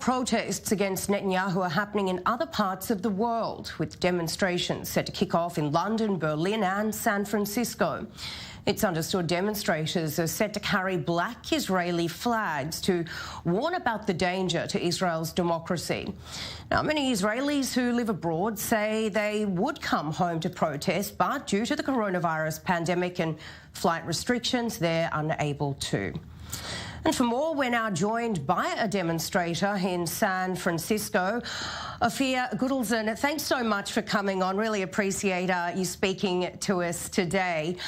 Protests against Netanyahu are happening in other parts of the world, with demonstrations set to kick off in London, Berlin and San Francisco. It's understood demonstrators are set to carry black Israeli flags to warn about the danger to Israel's democracy. Now, many Israelis who live abroad say they would come home to protest, but due to the coronavirus pandemic and flight restrictions, they're unable to. And for more, we're now joined by a demonstrator in San Francisco, Ophir Gudelson. Thanks so much for coming on. Really appreciate you speaking to us today.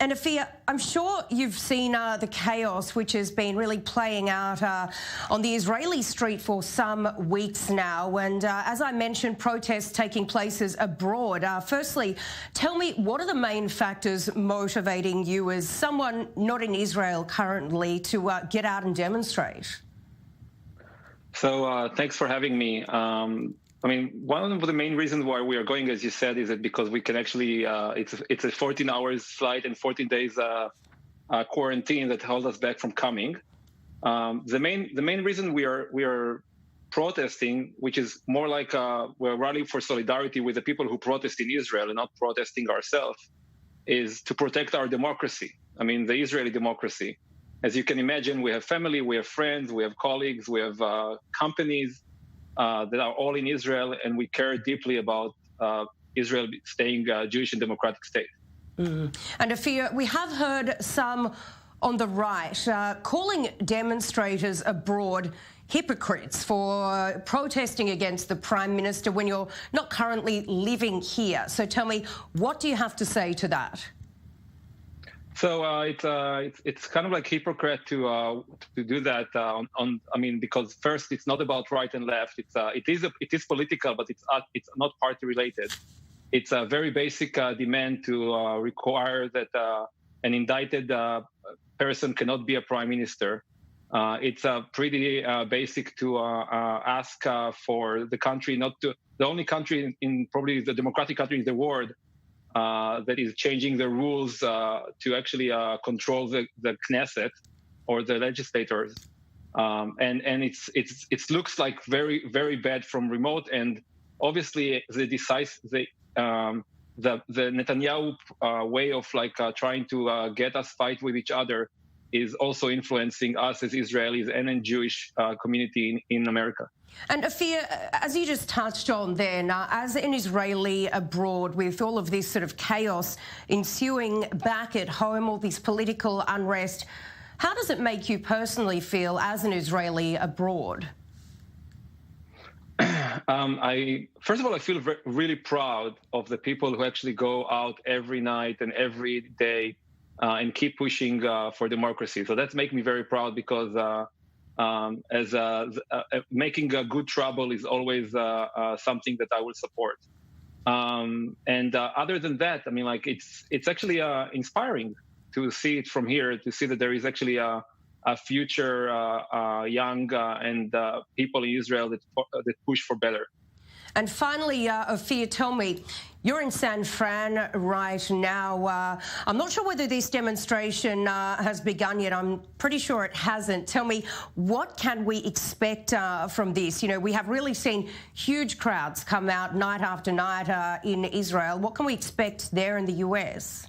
And Ophir, I'm sure you've seen the chaos which has been really playing out on the Israeli street for some weeks now. And as I mentioned, protests taking places abroad. Firstly, tell me, what are the main factors motivating you as someone not in Israel currently to get out and demonstrate? So thanks for having me. I mean, one of the main reasons why we are going, as you said, is that because we can actually, it's a 14 hours flight and 14 days quarantine that held us back from coming. The main reason we are protesting, which is more like we're rallying for solidarity with the people who protest in Israel and not protesting ourselves, is to protect our democracy. I mean, the Israeli democracy. As you can imagine, we have family, we have friends, we have colleagues, we have companies that are all in Israel, and we care deeply about Israel staying a Jewish and democratic state. And Ophir, we have heard some on the right calling demonstrators abroad hypocrites for protesting against the Prime Minister when you're not currently living here. So tell me, what do you have to say to that? So it's kind of like hypocrite to do that I mean, because first, it's not about right and left. It is political, but it's not party related. It's a very basic demand to require that an indicted person cannot be a prime minister. It's pretty basic to ask for the country the only country in probably the democratic country in the world that is changing the rules to actually control the Knesset or the legislators, and it looks like very, very bad from remote. And obviously the Netanyahu way of trying to get us fight with each other is also influencing us as Israelis and in Jewish community in America. And Ophir, as you just touched on then, as an Israeli abroad with all of this sort of chaos ensuing back at home, all this political unrest, how does it make you personally feel as an Israeli abroad? First of all, I feel really proud of the people who actually go out every night and every day and keep pushing for democracy. So that's making me very proud, because making good trouble is always something that I will support. And other than that, I mean, it's actually inspiring to see it from here, to see that there is actually a future young and people in Israel that push for better. And finally, Ophir, tell me, you're in San Fran right now. I'm not sure whether this demonstration has begun yet. I'm pretty sure it hasn't. Tell me, what can we expect from this? You know, we have really seen huge crowds come out night after night in Israel. What can we expect there in the US?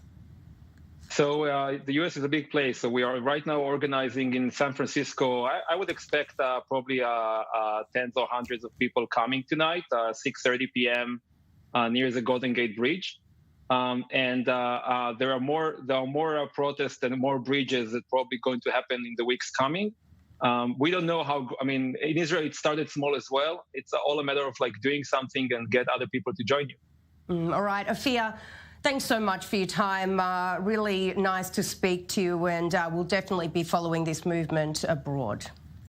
So the U.S. is a big place. So we are right now organizing in San Francisco. I would expect probably tens or hundreds of people coming tonight, 6:30 p.m. Near the Golden Gate Bridge. And there are more protests and more bridges that probably going to happen in the weeks coming. We don't know how. I mean, in Israel, it started small as well. It's all a matter of doing something and get other people to join you. All right, Ophir. Thanks so much for your time. Really nice to speak to you, and we'll definitely be following this movement abroad.